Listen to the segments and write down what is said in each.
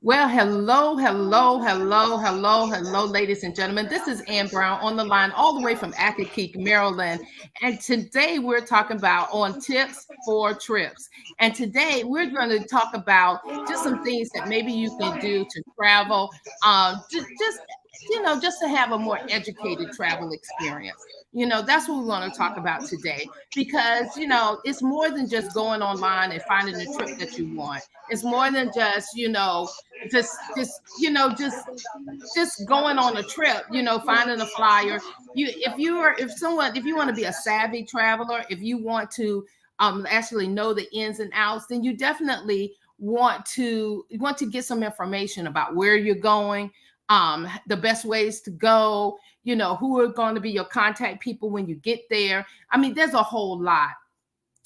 Well, hello, ladies and gentlemen. This is Ann Brown on the line, all the way from Accokeek, Maryland. And today we're talking about on tips for trips. And today we're going to talk about just some things that maybe you can do to travel, just to have a more educated travel experience. That's what we want to talk about today because, it's more than just going online and finding the trip that you want. It's more than just going on a trip, finding a flyer. If you want to be a savvy traveler, if you want to actually know the ins and outs, then you definitely want to get some information about where you're going, the best ways to go, who are going to be your contact people when you get there. I mean, there's a whole lot.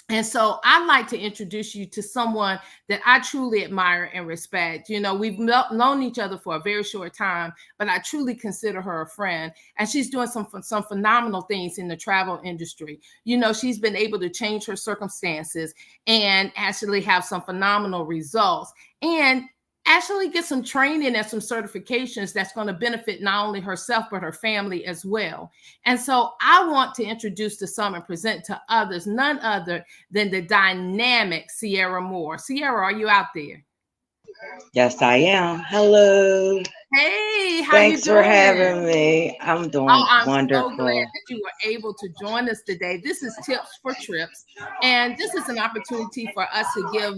And so I'd like to introduce you to someone that I truly admire and respect. We've known each other for a very short time, but I truly consider her a friend. And she's doing some phenomenal things in the travel industry. She's been able to change her circumstances and actually have some phenomenal results. And actually get some training and some certifications that's going to benefit not only herself, but her family as well. And so I want to introduce to some and present to others, none other than the dynamic Sierra Moore. Sierra, are you out there? Yes, I am. Hello. Hey, how you Thanks for doing? having me. I'm Oh, doing I'm so glad wonderful. that you were able to join us today. This is Tips for Trips, and this is an opportunity for us to give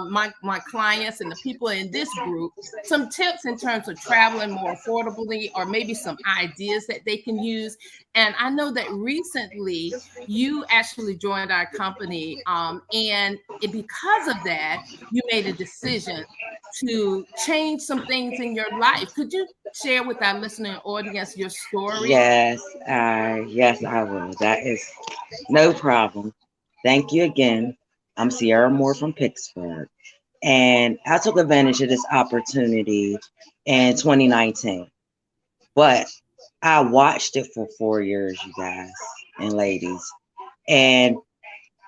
my clients and the people in this group some tips in terms of traveling more affordably, or maybe some ideas that they can use. And I know that recently you actually joined our company, and because of that, you made a decision to change some things in your life. Could you share with our listening audience your story? Yes, I will. That is no problem. Thank you again. I'm Sierra Moore from Pittsburgh, and I took advantage of this opportunity in 2019. But I watched it for 4 years, you guys and ladies, and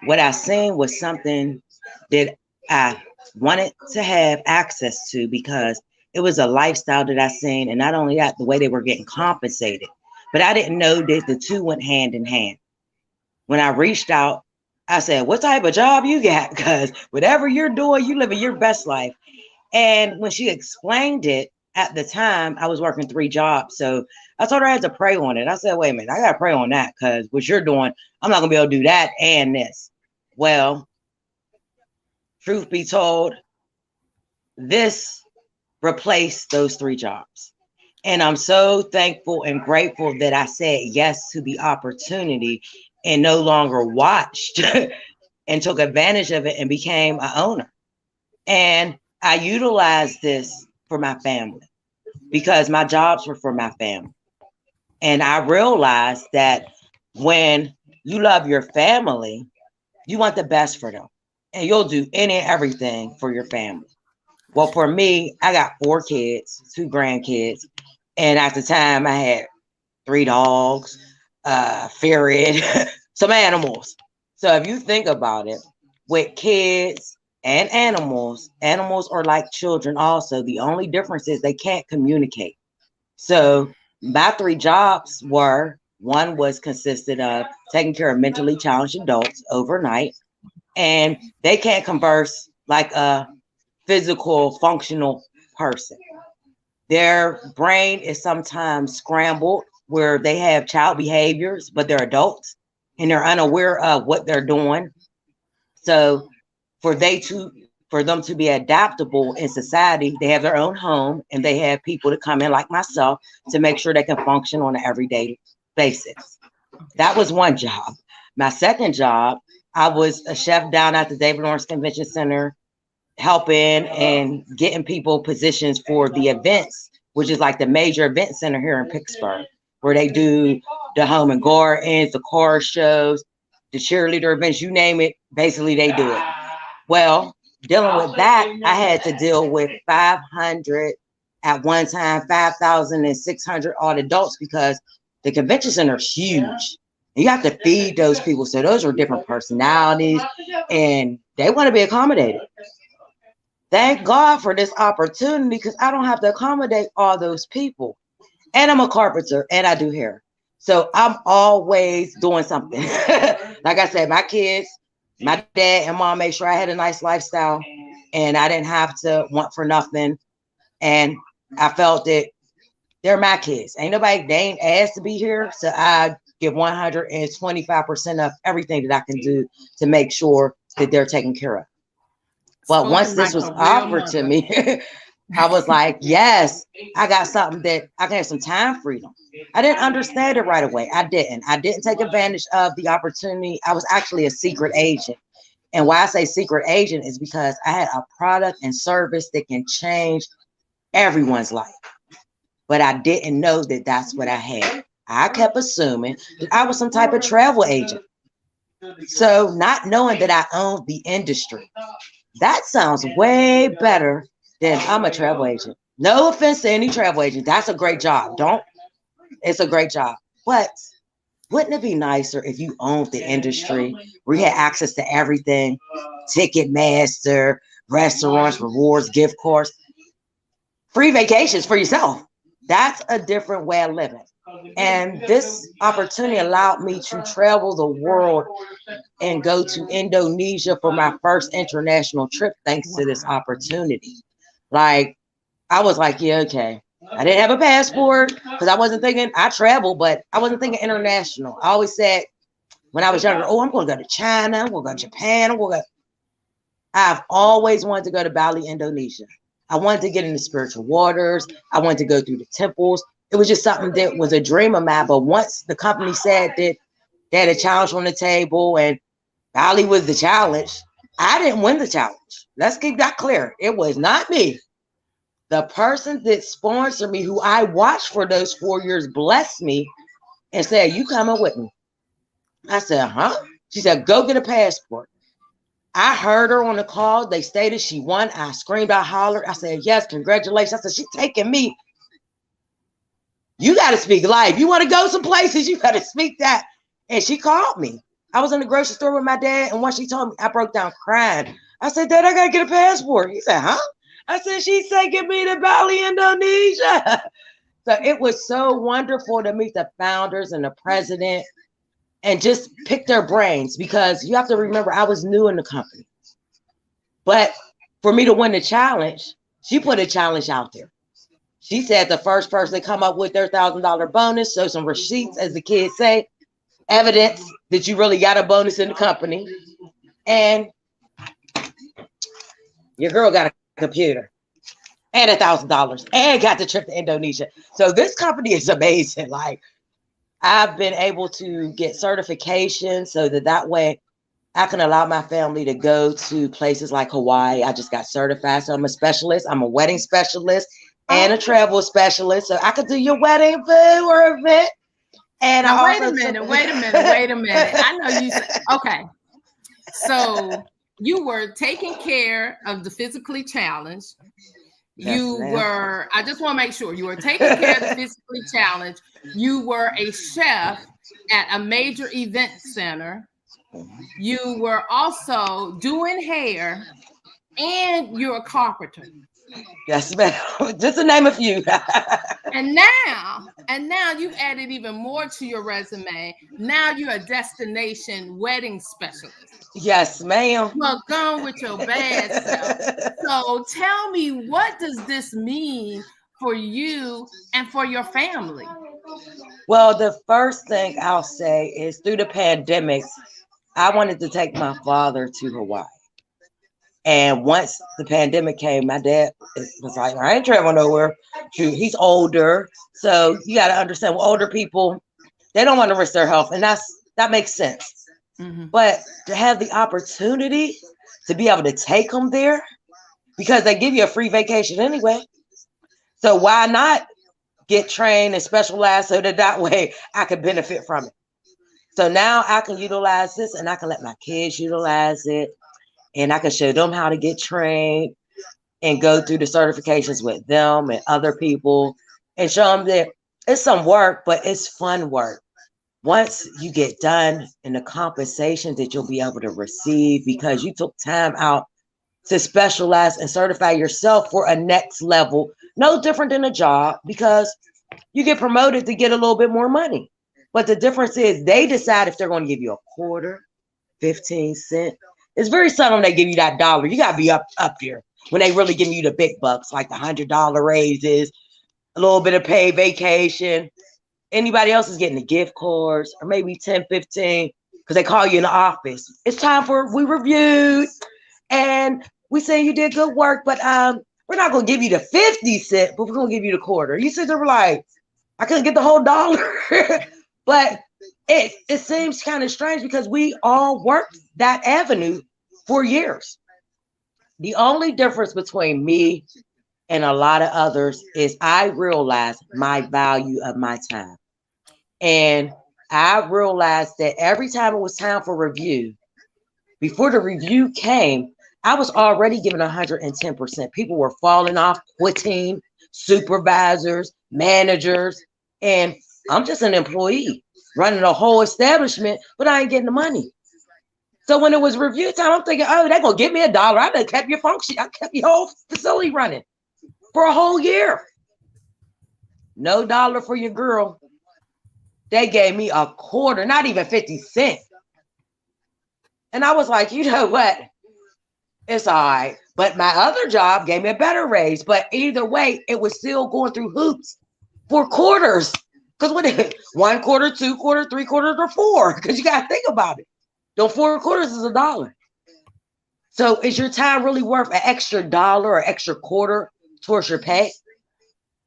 what I seen was something that I wanted to have access to because it was a lifestyle that I seen, and not only that, the way they were getting compensated. But I didn't know that the two went hand in hand. When I reached out, I said, "What type of job you got?" Because whatever you're doing, you living your best life. And when she explained it at the time, I was working 3 jobs. So I told her I had to pray on it. I said, wait a minute, I got to pray on that because what you're doing, I'm not going to be able to do that and this. Well, truth be told, this replaced those 3 jobs. And I'm so thankful and grateful that I said yes to the opportunity and no longer watched and took advantage of it and became an owner. And I utilized this for my family because my jobs were for my family. And I realized that when you love your family, you want the best for them. And you'll do any and everything for your family. Well, for me, I got 4 kids, 2 grandkids. And at the time, I had 3 dogs, ferret, some animals. So if you think about it, with kids and animals, animals are like children also. The only difference is they can't communicate. So my 3 jobs were, one was consisted of taking care of mentally challenged adults overnight, and they can't converse like a physical functional person. Their brain is sometimes scrambled where they have child behaviors, but they're adults and they're unaware of what they're doing. So for they to for them to be adaptable in society, they have their own home and they have people to come in like myself to make sure they can function on an everyday basis. That was one job. My second job, I was a chef down at the David Lawrence Convention Center, helping and getting people positions for the events, which is like the major event center here in Pittsburgh, where they do the home and gardens, the car shows, the cheerleader events, you name it, basically they do it. Well, dealing with that, I had to deal with 500 at one time, 5,600 odd adults because the convention center is huge. You have to feed those people. So those are different personalities and they want to be accommodated. thank God for this opportunity because I don't have to accommodate all those people. And I'm a carpenter and I do hair. So I'm always doing something. Like I said, my kids, my dad and mom made sure I had a nice lifestyle and I didn't have to want for nothing. And I felt that they're my kids. Ain't nobody, they ain't asked to be here. So I give 125% of everything that I can do to make sure that they're taken care of. But once Spoken this like was a real offered to mother. me, I was like, yes, I got something that I can have some time freedom. I didn't understand it right away. I didn't. I didn't take advantage of the opportunity. I was actually a secret agent. And why I say secret agent is because I had a product and service that can change everyone's life. But I didn't know that that's what I had. I kept assuming that I was some type of travel agent. So not knowing that I owned the industry, that sounds way better than I'm a travel agent. No offense to any travel agent. That's a great job. It's a great job. But wouldn't it be nicer if you owned the industry where you had access to everything? Ticketmaster, restaurants, rewards, gift cards, free vacations for yourself. That's a different way of living. And this opportunity allowed me to travel the world and go to Indonesia for my first international trip thanks to this opportunity. Like, I was like, yeah, okay. I didn't have a passport because I wasn't thinking, I traveled, but I wasn't thinking international. I always said when I was younger, oh, I'm going to go to China, I'm going to go to Japan, I've always wanted to go to Bali, Indonesia. I wanted to get into spiritual waters. I wanted to go through the temples. It was just something that was a dream of mine. But once the company said that they had a challenge on the table and Bali was the challenge, I didn't win the challenge. Let's keep that clear. It was not me. The person that sponsored me, who I watched for those 4 years, blessed me and said, you coming with me? I said, huh? She said, go get a passport. I heard her on the call. They stated she won. I screamed, I hollered. I said, yes, congratulations. I said, she's taking me. You got to speak life. You want to go some places, you got to speak that. And she called me. I was in the grocery store with my dad. And once she told me, I broke down crying. I said, Dad, I got to get a passport. He said, huh? I said, she's taking me to Bali, Indonesia. So it was so wonderful to meet the founders and the president and just pick their brains because you have to remember I was new in the company. But for me to win the challenge, she put a challenge out there. She said the first person to come up with their $1,000 bonus, so some receipts, as the kids say, evidence that you really got a bonus in the company. And your girl got a computer and $1,000 and got the trip to Indonesia. So this company is amazing. Like, I've been able to get certification so that way I can allow my family to go to places like Hawaii. I just got certified. So I'm a specialist. I'm a wedding specialist and a travel specialist. So I could do your wedding, boo, or event. And now, I wait a minute. I know you said, okay. So you were taking care of the physically challenged. I just want to make sure you were taking care of the physically challenged. You were a chef at a major event center. You were also doing hair and you're a carpenter. Yes, ma'am. Just to name a few. and now you've added even more to your resume. Now you're a destination wedding specialist. Yes, ma'am. Well, gone with your bad self. So tell me, what does this mean for you and for your family? Well, the first thing I'll say is through the pandemic, I wanted to take my father to Hawaii. And once the pandemic came, my dad was like, I ain't traveling nowhere. He's older. So you got to understand, well, older people, they don't want to risk their health. And that makes sense. Mm-hmm. But to have the opportunity to be able to take them there, because they give you a free vacation anyway. So why not get trained and specialized so that way I could benefit from it? So now I can utilize this and I can let my kids utilize it. And I can show them how to get trained and go through the certifications with them and other people and show them that it's some work, but it's fun work. Once you get done and the compensation that you'll be able to receive because you took time out to specialize and certify yourself for a next level. No different than a job, because you get promoted to get a little bit more money. But the difference is they decide if they're going to give you a quarter, 15 cents. It's very seldom they give you that dollar. You got to be up there when they really give you the big bucks, like the $100 raises, a little bit of paid vacation. Anybody else is getting the gift cards, or maybe 10, 15, because they call you in the office. It's time for, we reviewed and we say you did good work, but we're not going to give you the 50 cent, but we're going to give you the quarter. You sit there like, I couldn't get the whole dollar. But it seems kind of strange because we all worked that avenue for years. The only difference between me and a lot of others is I realized my value of my time. And I realized that every time it was time for review, before the review came, I was already giving 110%. People were falling off, quitting, supervisors, managers, and I'm just an employee running a whole establishment, but I ain't getting the money. So when it was review time, I'm thinking, oh, they're going to give me $1. I done kept your function. I kept your whole facility running for a whole year. No dollar for your girl. They gave me a quarter, not even 50 cents. And I was like, you know what? It's all right. But my other job gave me a better raise. But either way, it was still going through hoops for quarters. Because what is 1 quarter, 2 quarters, 3 quarters, or 4? Because you got to think about it. Those 4 quarters is $1. So is your time really worth an extra dollar or extra quarter towards your pay?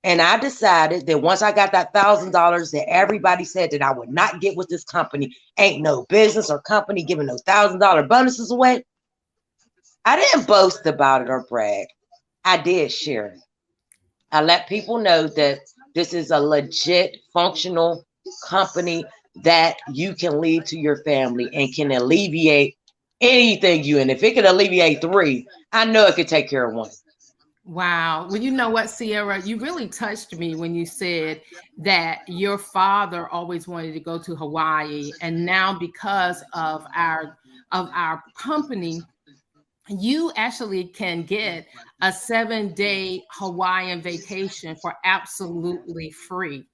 And I decided that once I got that $1,000 that everybody said that I would not get with this company, ain't no business or company giving those $1,000 bonuses away. I didn't boast about it or brag. I did share it. I let people know that this is a legit functional company that you can leave to your family and can alleviate anything you, and if it can alleviate 3, I know it could take care of 1. Wow. Well, you know what, Sierra, you really touched me when you said that your father always wanted to go to Hawaii. And now because of our company, you actually can get a 7-day Hawaiian vacation for absolutely free.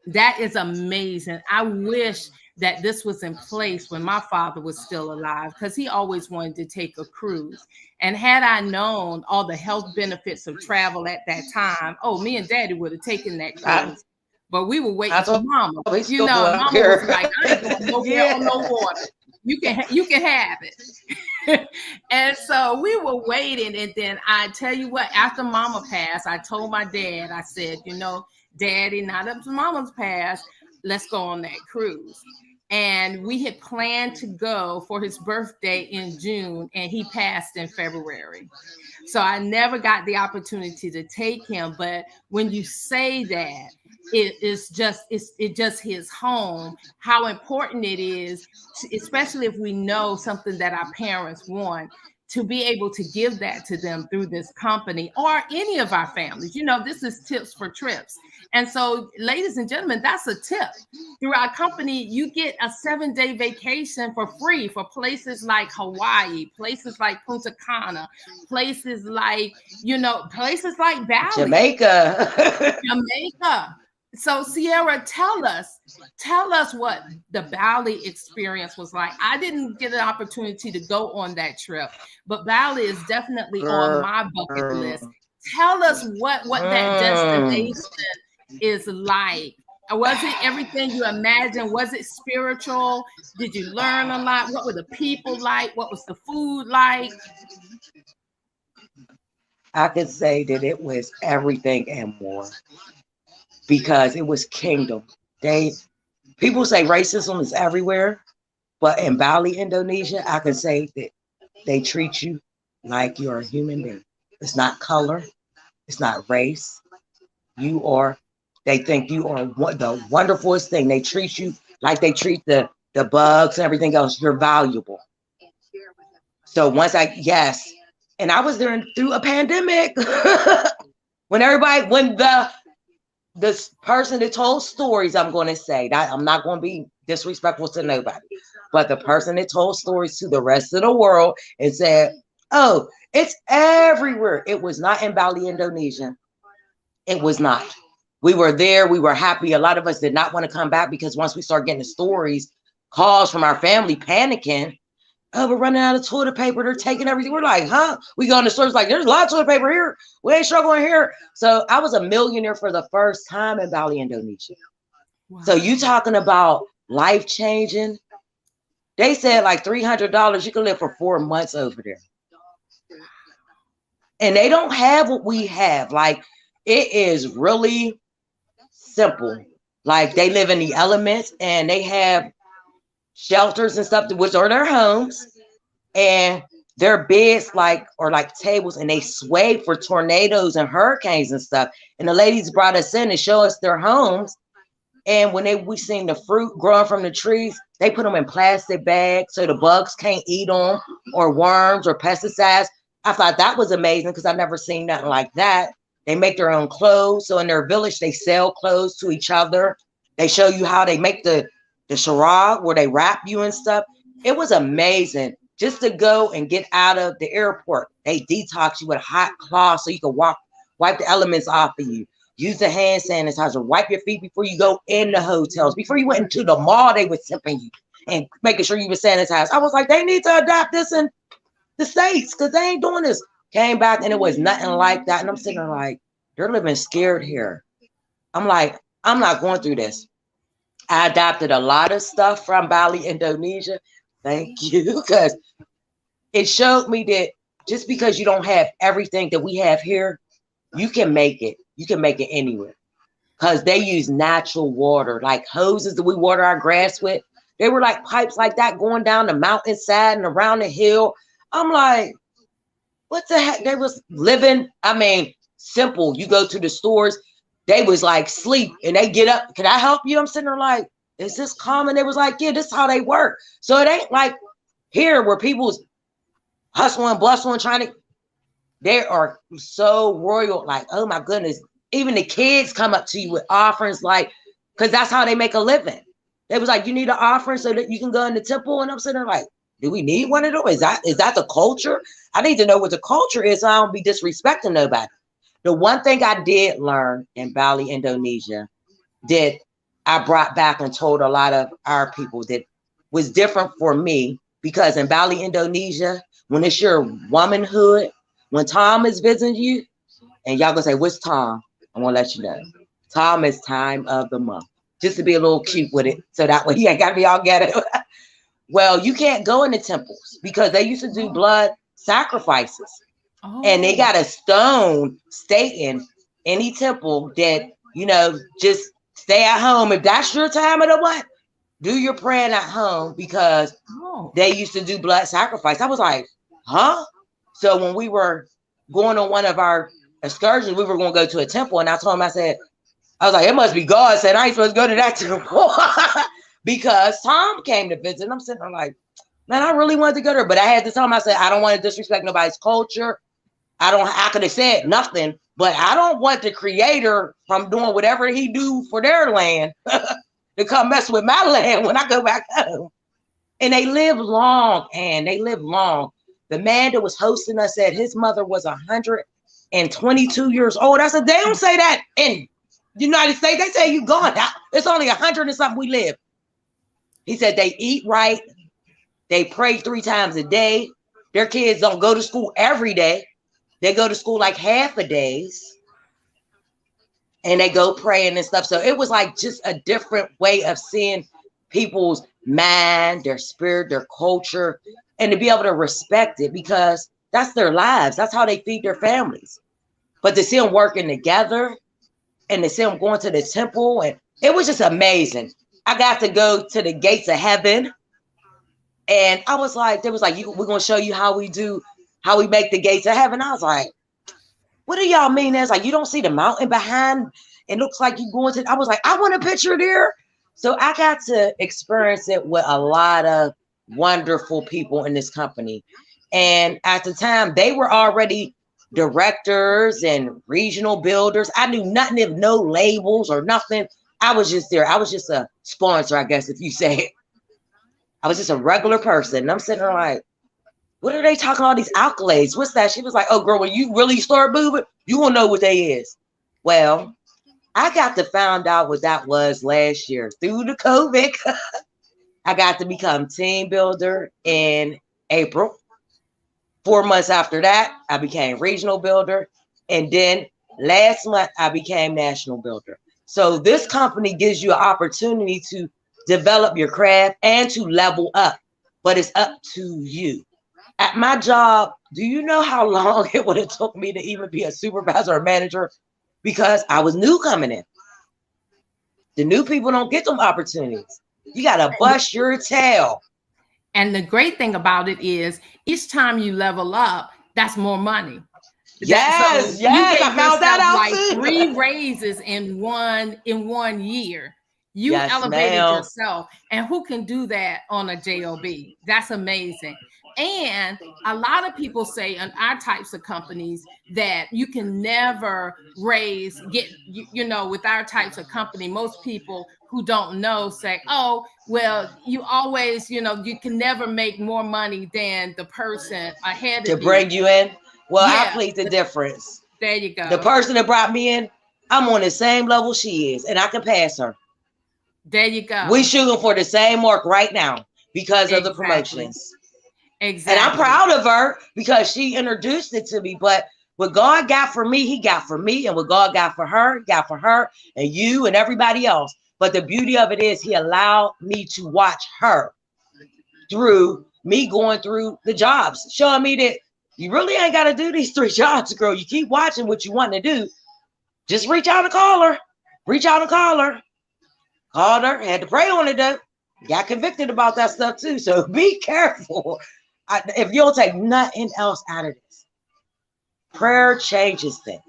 That is amazing. I wish that this was in place when my father was still alive, because he always wanted to take a cruise. And had I known all the health benefits of travel at that time, oh, me and Daddy would have taken that cruise. But we were waiting for Mama. You know, Mama was like, I ain't going nowhere on no water. You can have it. And so we were waiting. And then I tell you what, after Mama passed, I told my dad, I said, you know, Daddy, now that Mama's passed, let's go on that cruise. And we had planned to go for his birthday in June, and he passed in February. So I never got the opportunity to take him. But when you say that, it's just his home, how important it is, especially if we know something that our parents want, to be able to give that to them through this company or any of our families. You know, this is Tips for Trips. And so, ladies and gentlemen, that's a tip. Through our company, you get a 7-day vacation for free for places like Hawaii, places like Punta Cana, places like, you know, places like Bali. Jamaica. So Sierra, tell us what the Bali experience was like. I didn't get an opportunity to go on that trip, but Bali is definitely on my bucket list. Tell us what that destination is like. Was it everything you imagined? Was it spiritual? Did you learn a lot? What were the people like? What was the food like? I could say that it was everything and more, because it was kingdom. People say racism is everywhere, but in Bali, Indonesia, I can say that they treat you like you're a human being. It's not color, it's not race. They think you are the wonderfulest thing. They treat you like they treat the bugs and everything else. You're valuable. So and I was there through a pandemic when this person that told stories, I'm going to say that I'm not going to be disrespectful to nobody, but the person that told stories to the rest of the world and said, Oh, it's everywhere. It was not in Bali, Indonesia. It was not. We were there. We were happy. A lot of us did not want to come back because once we started getting the stories, calls from our family panicking, oh, we're running out of toilet paper. They're taking everything. We're like, huh? We go in the stores like, there's a lot of toilet paper here. We ain't struggling here. So I was a millionaire for the first time in Bali, Indonesia. Wow. So you talking about life changing? They said like $300, you can live for 4 months over there. And they don't have what we have. Like, it is really simple. Like, they live in the elements and they have shelters and stuff, which are their homes, and their beds are like tables, and they sway for tornadoes and hurricanes and stuff. And the ladies brought us in and show us their homes. And when we seen the fruit growing from the trees, they put them in plastic bags so the bugs can't eat them, or worms or pesticides. I thought that was amazing because I've never seen nothing like that. They make their own clothes. So in their village, they sell clothes to each other. They show you how they make the charag where they wrap you and stuff. It was amazing just to go and get out of the airport. They detox you with hot cloth so you can wipe the elements off of you. Use the hand sanitizer. Wipe your feet before you go in the hotels. Before you went into the mall, they were tipping you and making sure you were sanitized. I was like, they need to adapt this in the States because they ain't doing this. Came back and it was nothing like that. And I'm sitting there like, they're living scared here. I'm like, I'm not going through this. I adopted a lot of stuff from Bali, Indonesia. Thank you, because it showed me that just because you don't have everything that we have here, you can make it. You can make it anywhere. Because they use natural water, like hoses that we water our grass with. They were like pipes like that going down the mountainside and around the hill. I'm like, what the heck? They was living, I mean, simple. You go to the stores, they was like sleep and they get up. Can I help you? I'm sitting there like, is this common? They was like, yeah, this is how they work. So it ain't like here where people's hustling, bustling, trying to, they are so royal. Like, oh my goodness. Even the kids come up to you with offerings, like, because that's how they make a living. They was like, you need an offering so that you can go in the temple. And I'm sitting there like, do we need one of those? Is that the culture? I need to know what the culture is so I don't be disrespecting nobody. The one thing I did learn in Bali, Indonesia, that I brought back and told a lot of our people that was different for me, because in Bali, Indonesia, when it's your womanhood, when Tom is visiting you, and y'all gonna say, what's Tom? I'm gonna let you know. Tom is time of the month. Just to be a little cute with it, so that way you ain't gotta be all ghetto. Well, you can't go in the temples because they used to do blood sacrifices. Oh. And they got a stone stating any temple that, you know, just stay at home. If that's your time of the month, do your praying at home, because they used to do blood sacrifice. I was like, huh? So when we were going on one of our excursions, we were going to go to a temple, and I told him, I was like, it must be God said I ain't supposed to go to that temple. Because Tom came to visit, and I'm sitting there like, man, I really wanted to go there, but I had to tell him, I said, I don't want to disrespect nobody's culture. I could have said nothing, but I don't want the creator from doing whatever he do for their land to come mess with my land when I go back home. And they live long, and they live long. The man that was hosting us said his mother was 122 years old. I said, they don't say that in the United States. They say you gone. It's only 100 and something we live. He said they eat right. They pray 3 times a day. Their kids don't go to school every day. They go to school like half a days. And they go praying and stuff. So it was like just a different way of seeing people's mind, their spirit, their culture, and to be able to respect it, because that's their lives. That's how they feed their families. But to see them working together and to see them going to the temple, and it was just amazing. I got to go to the gates of heaven, and I was like, they was like, we're going to show you how we make the gates of heaven. I was like, what do y'all mean? It's like, you don't see the mountain behind. It looks like you going to, I was like, I want a picture there. So I got to experience it with a lot of wonderful people in this company. And at the time, they were already directors and regional builders. I knew nothing of no labels or nothing. I was just there. I was just a sponsor, I guess, if you say it. I was just a regular person. And I'm sitting there like, What are they talking all these accolades? What's that? She was like, oh girl, when you really start moving, you won't know what they is. Well, I got to find out what that was last year through the COVID. I got to become team builder in April. 4 months after that, I became regional builder. And then last month, I became national builder. So this company gives you an opportunity to develop your craft and to level up, but it's up to you. At my job, do you know how long it would have took me to even be a supervisor or manager? Because I was new coming in. The new people don't get them opportunities. You got to bust your tail. And the great thing about it is each time you level up, that's more money. Yes, yes, I found that out like too. 3 raises in one year. You Yes, elevated ma'am. yourself, and who can do that on a job? That's amazing. And a lot of people say in our types of companies that you can never with our types of company, most people who don't know say, oh, well, you always, you can never make more money than the person ahead of you. To bring you in? Well, yeah, I plead the difference. There you go. The person that brought me in, I'm on the same level she is, and I can pass her. There you go. We shooting for the same mark right now because of the promotions. Exactly. And I'm proud of her because she introduced it to me. But what God got for me, he got for me. And what God got for her, got for her and you and everybody else. But the beauty of it is he allowed me to watch her through me going through the jobs, showing me that you really ain't got to do these 3 jobs, girl. You keep watching what you want to do. Just reach out and call her. Reach out and call her. Called her, had to pray on it though. Got convicted about that stuff too. So be careful. If you don't take nothing else out of this, prayer changes things.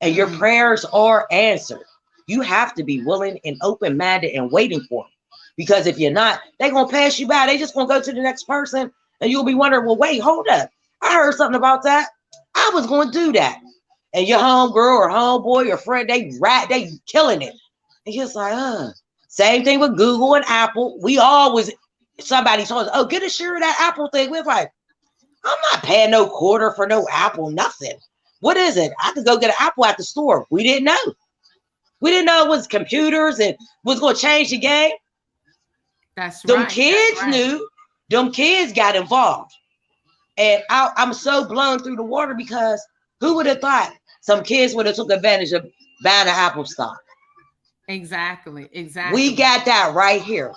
And your prayers are answered. You have to be willing and open-minded and waiting for them. Because if you're not, they're going to pass you by. They just going to go to the next person. And you'll be wondering, well, wait, hold up. I heard something about that. I was going to do that. And your homegirl or homeboy or friend, they killing it. And you're just like, Same thing with Google and Apple. We always, somebody told us, oh, get a share of that Apple thing. We're like, I'm not paying no quarter for no Apple, nothing. What is it? I could go get an Apple at the store. We didn't know. We didn't know it was computers and was going to change the game. That's them right. Kids knew. Them kids got involved. And I'm so blown through the water because who would have thought some kids would have took advantage of buying an Apple stock? Exactly. We got that right here.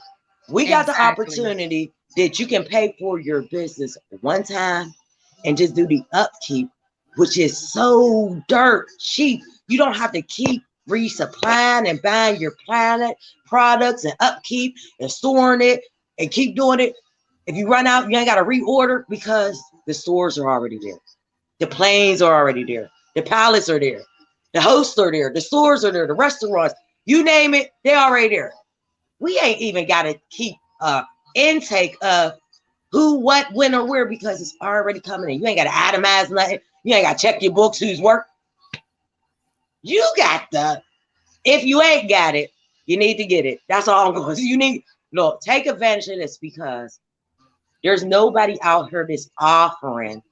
We got the opportunity that you can pay for your business one time and just do the upkeep, which is so dirt cheap. You don't have to keep resupplying and buying your products and upkeep and storing it and keep doing it. If you run out, you ain't got to reorder because the stores are already there. The planes are already there. The pallets are there. The hosts are there. The stores are there. The restaurants. You name it, they're already there. We ain't even got to keep intake of who, what, when, or where because it's already coming in. You ain't got to itemize nothing. You ain't got to check your books, who's work. You got if you ain't got it, you need to get it. That's all I'm going to say. Look, take advantage of this because there's nobody out here that's offering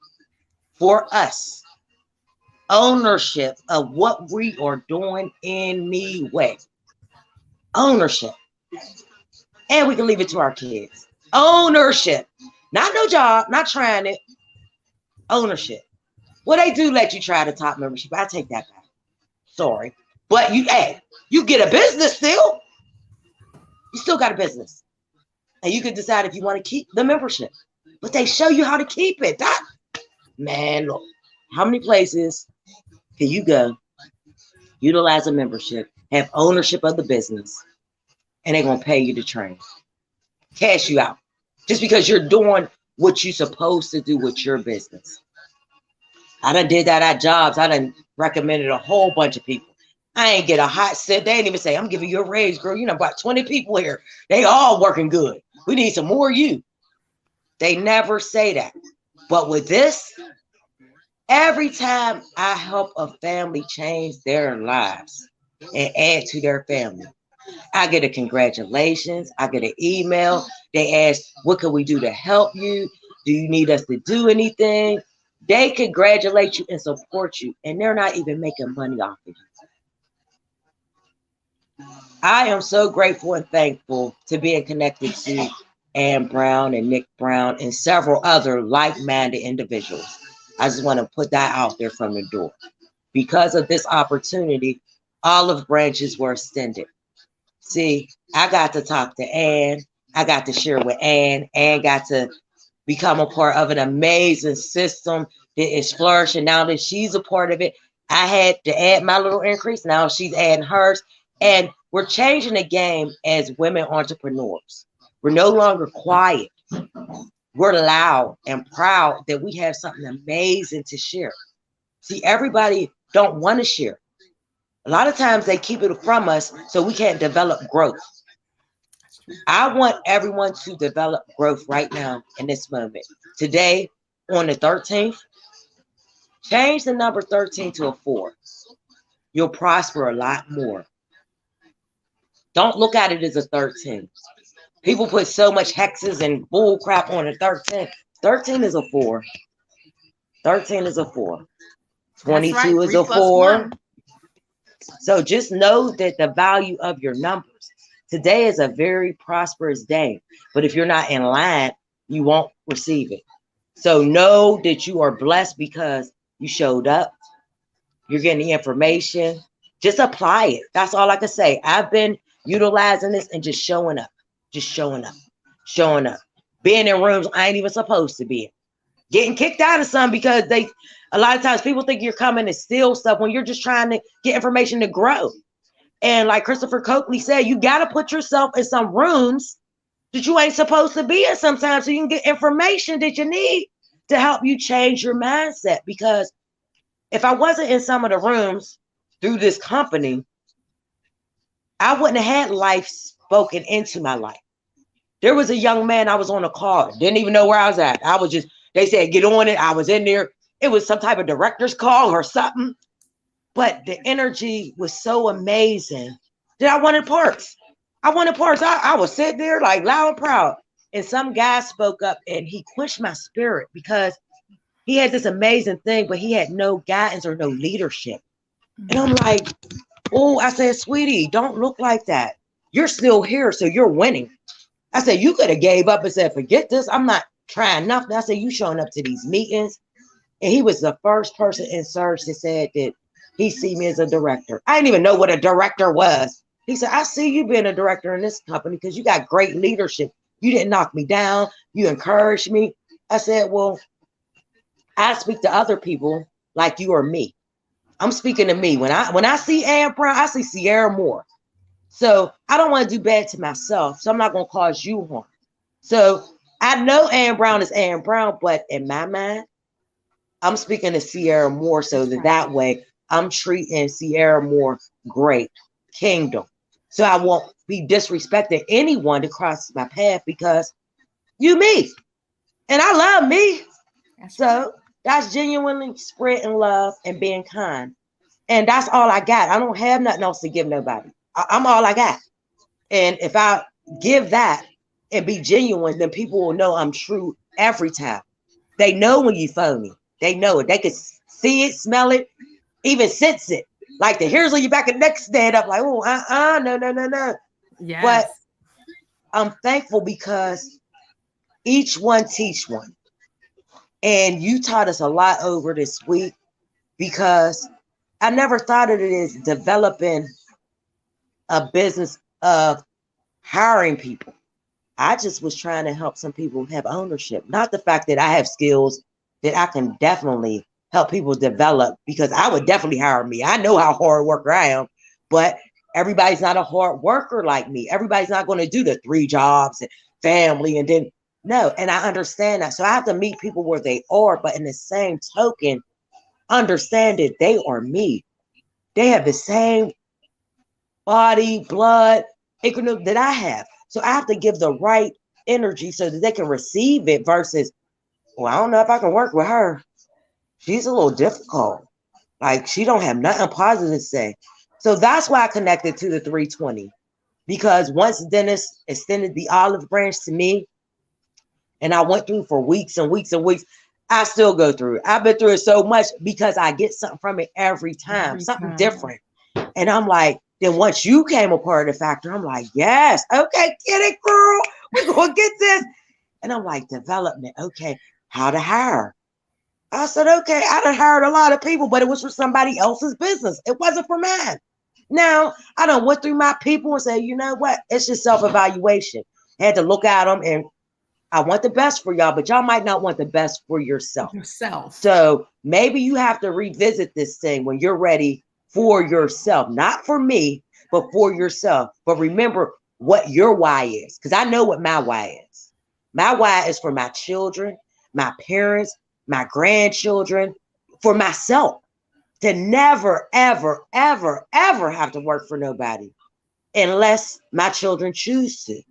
for us ownership of what we are doing anyway. Ownership. And we can leave it to our kids. Ownership. Not no job, not trying it. Ownership. Well, they do let you try the top membership. I take that back. Sorry. But you get a business still. You still got a business. And you can decide if you want to keep the membership. But they show you how to keep it. Man, look. How many places can you go, utilize a membership, have ownership of the business, and they're going to pay you to train, cash you out, just because you're doing what you're supposed to do with your business. I done did that at jobs. I done recommended a whole bunch of people. I ain't get a hot set. They ain't even say, I'm giving you a raise, girl. You know, about 20 people here. They all working good. We need some more you. They never say that. But with this, every time I help a family change their lives and add to their family, I get a congratulations. I get an email. They ask, what can we do to help you? Do you need us to do anything? They congratulate you and support you, and they're not even making money off of you. I am so grateful and thankful to being connected to Ann Brown and Nick Brown and several other like-minded individuals. I just want to put that out there from the door. Because of this opportunity, olive branches were extended. See, I got to talk to Ann. I got to share with Ann. Ann got to become a part of an amazing system that is flourishing. Now that she's a part of it, I had to add my little increase. Now she's adding hers. And we're changing the game as women entrepreneurs. We're no longer quiet. We're loud and proud that we have something amazing to share. See, everybody don't want to share. A lot of times they keep it from us so we can't develop growth. I want everyone to develop growth right now in this moment. Today, on the 13th, change the number 13 to a 4. You'll prosper a lot more. Don't look at it as a 13. People put so much hexes and bull crap on a 13. 13 is a 4. 13 is a 4. 22 right, is a 4. So just know that the value of your numbers. Today is a very prosperous day. But if you're not in line, you won't receive it. So know that you are blessed because you showed up. You're getting the information. Just apply it. That's all I can say. I've been utilizing this and just showing up. Just showing up. Showing up. Being in rooms I ain't even supposed to be in. Getting kicked out of some because a lot of times people think you're coming to steal stuff when you're just trying to get information to grow. And like Christopher Coakley said, you got to put yourself in some rooms that you ain't supposed to be in sometimes so you can get information that you need to help you change your mindset. Because if I wasn't in some of the rooms through this company, I wouldn't have had life spoken into my life. There was a young man, I was on a call, didn't even know where I was at. They said, get on it. I was in there. It was some type of director's call or something. But the energy was so amazing that I wanted parts. I was sitting there like loud and proud. And some guy spoke up and he quenched my spirit because he had this amazing thing, but he had no guidance or no leadership. And I'm like, oh, I said, sweetie, don't look like that. You're still here, so you're winning. I said, you could have gave up and said, forget this. I'm not trying nothing. I said, you showing up to these meetings. And he was the first person in Surge that said that he see me as a director. I didn't even know what a director was. He said, I see you being a director in this company because you got great leadership. You didn't knock me down. You encouraged me. I said, well, I speak to other people like you or me. I'm speaking to me. When I see Ann Brown, I see Sierra Moore. So I don't want to do bad to myself. So I'm not going to cause you harm. So I know Ann Brown is Ann Brown, but in my mind, I'm speaking to Sierra Moore so that way I'm treating Sierra Moore great, kingdom. So I won't be disrespecting anyone to cross my path because you me. And I love me. So that's genuinely spreading love and being kind. And that's all I got. I don't have nothing else to give nobody. I'm all I got. And if I give that and be genuine, then people will know I'm true every time. They know when you phony. They know it. They could see it, smell it, even sense it. Like the hairs on your back of the neck stand up like, oh, no. Yes. But I'm thankful because each one teach one. And you taught us a lot over this week because I never thought of it as developing a business of hiring people. I just was trying to help some people have ownership, not the fact that I have skills that I can definitely help people develop because I would definitely hire me. I know how hard worker I am, but everybody's not a hard worker like me. Everybody's not going to do the 3 jobs and family and then no. And I understand that. So I have to meet people where they are, but in the same token, understand that they are me. They have the same body, blood, that I have. So I have to give the right energy so that they can receive it versus, well, I don't know if I can work with her. She's a little difficult. Like she don't have nothing positive to say. So that's why I connected to the 320. Because once Dennis extended the olive branch to me, and I went through for weeks and weeks and weeks. I still go through it. I've been through it so much because I get something from it every time, something different. And I'm like, then once you came a part of the factor, I'm like, yes, okay, get it, girl. We're going to get this. And I'm like, development, okay, how to hire. I said, okay, I done hired a lot of people, but it was for somebody else's business. It wasn't for mine. Now, I done went through my people and said, you know what? It's just self-evaluation. I had to look at them, and I want the best for y'all, but y'all might not want the best for yourself. So maybe you have to revisit this thing when you're ready for yourself, not for me, but for yourself. But remember what your why is, because I know what my why is. My why is for my children, my parents, my grandchildren, for myself, to never, ever, ever, ever have to work for nobody unless my children choose to.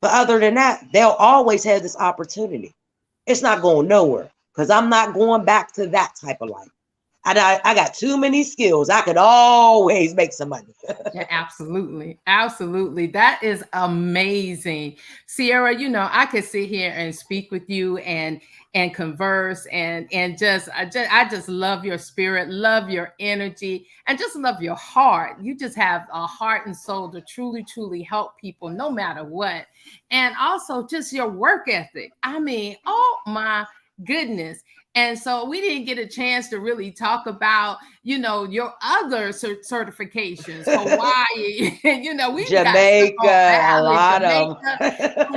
But other than that, they'll always have this opportunity. It's not going nowhere because I'm not going back to that type of life. I got too many skills. I could always make some money. Yeah, absolutely. Absolutely. That is amazing. Sierra, you know, I could sit here and speak with you and converse and I just love your spirit, love your energy, and just love your heart. You just have a heart and soul to truly, truly help people no matter what. And also just your work ethic. I mean, oh my goodness. And so we didn't get a chance to really talk about, you know, your other certifications, Hawaii, you know, we Jamaica, got a lot of.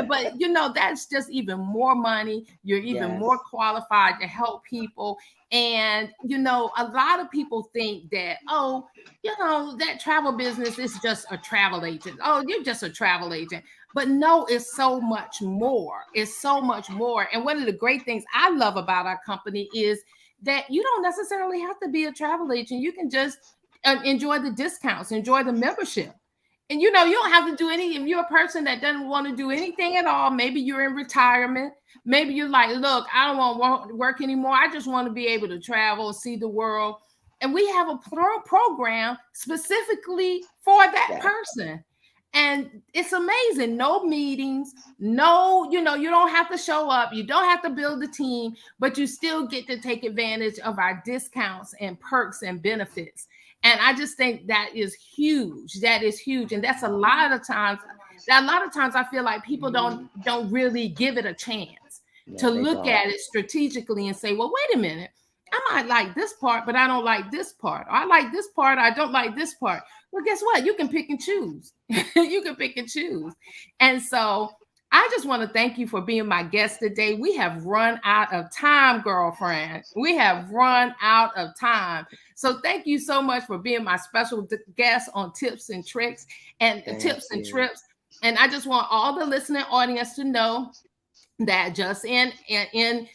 But, you know, that's just even more money. You're even more qualified to help people. And, you know, a lot of people think that, oh, you know, that travel business is just a travel agent. Oh, you're just a travel agent. But no, it's so much more. It's so much more. And one of the great things I love about our company is that you don't necessarily have to be a travel agent. You can just enjoy the discounts, enjoy the membership. And, you know, you don't have to do any, if you're a person that doesn't want to do anything at all, maybe you're in retirement. Maybe you're like, look, I don't want to work anymore. I just want to be able to travel, see the world. And we have a program specifically for that person. And it's amazing. No meetings, no, you know, you don't have to show up. You don't have to build a team, but you still get to take advantage of our discounts and perks and benefits. And I just think that is huge. That is huge. And that's a lot of times I feel like people don't really give it a chance to look at it strategically and say, well, wait a minute. I might like this part, but I don't like this part. Or I like this part, I don't like this part. Well, guess what? You can pick and choose. You can pick and choose. And so I just want to thank you for being my guest today. We have run out of time, girlfriend. We have run out of time. So thank you so much for being my special guest on Tips and Tricks and Tips and Trips. And I just want all the listening audience to know that just in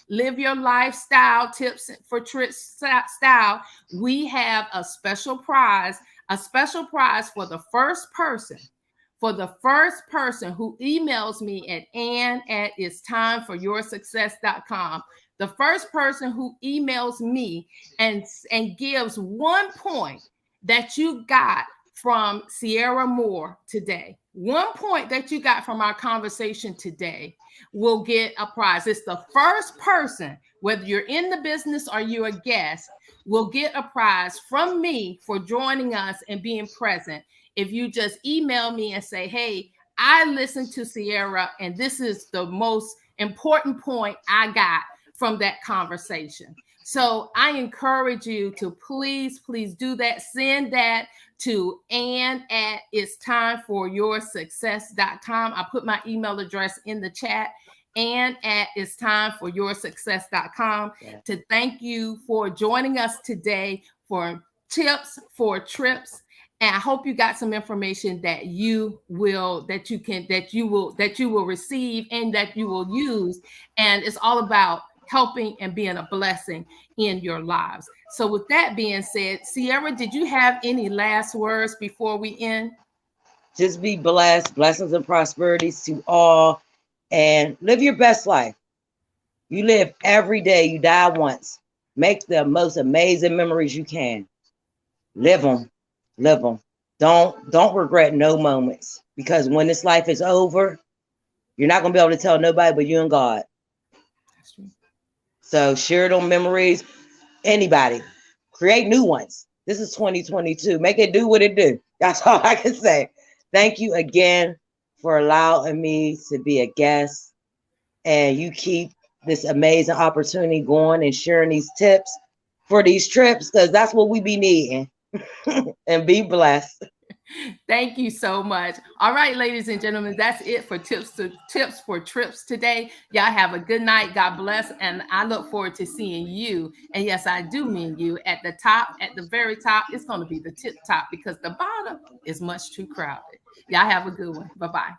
Live Your Lifestyle Tips for Trips style, we have a special prize for the first person who emails me at ann@itstimeforyoursuccess.com. The first person who emails me and gives 1 point that you got from Sierra Moore today, 1 point that you got from our conversation today, will get a prize. It's the first person, whether you're in the business or you're a guest, will get a prize from me for joining us and being present. If you just email me and say, hey, I listened to Sierra, and this is the most important point I got from that conversation. So I encourage you to please do that. Send that to ann@itstimeforyoursuccess.com. I put my email address in the chat, ann@itstimeforyoursuccess.com, to thank you for joining us today for Tips for Trips. And I hope you got some information that you will receive and that you will use. And it's all about helping and being a blessing in your lives. So with that being said, Sierra, did you have any last words before we end? Just be blessed, blessings and prosperities to all, and live your best life. You live every day, you die once. Make the most amazing memories you can. Live them. Don't regret no moments, because when this life is over, You're not gonna be able to tell nobody but you and God. That's true. So share them memories. Anybody, create new ones. This is 2022. Make it do what it do. That's all I can say. Thank you again for allowing me to be a guest. And you keep this amazing opportunity going and sharing these tips for these trips, because that's what we be needing. And be blessed. Thank you so much. All right, ladies and gentlemen, that's it for tips for trips today. Y'all have a good night. God bless. And I look forward to seeing you. And yes, I do mean you at the top, at the very top. It's going to be the tip top because the bottom is much too crowded. Y'all have a good one. Bye-bye.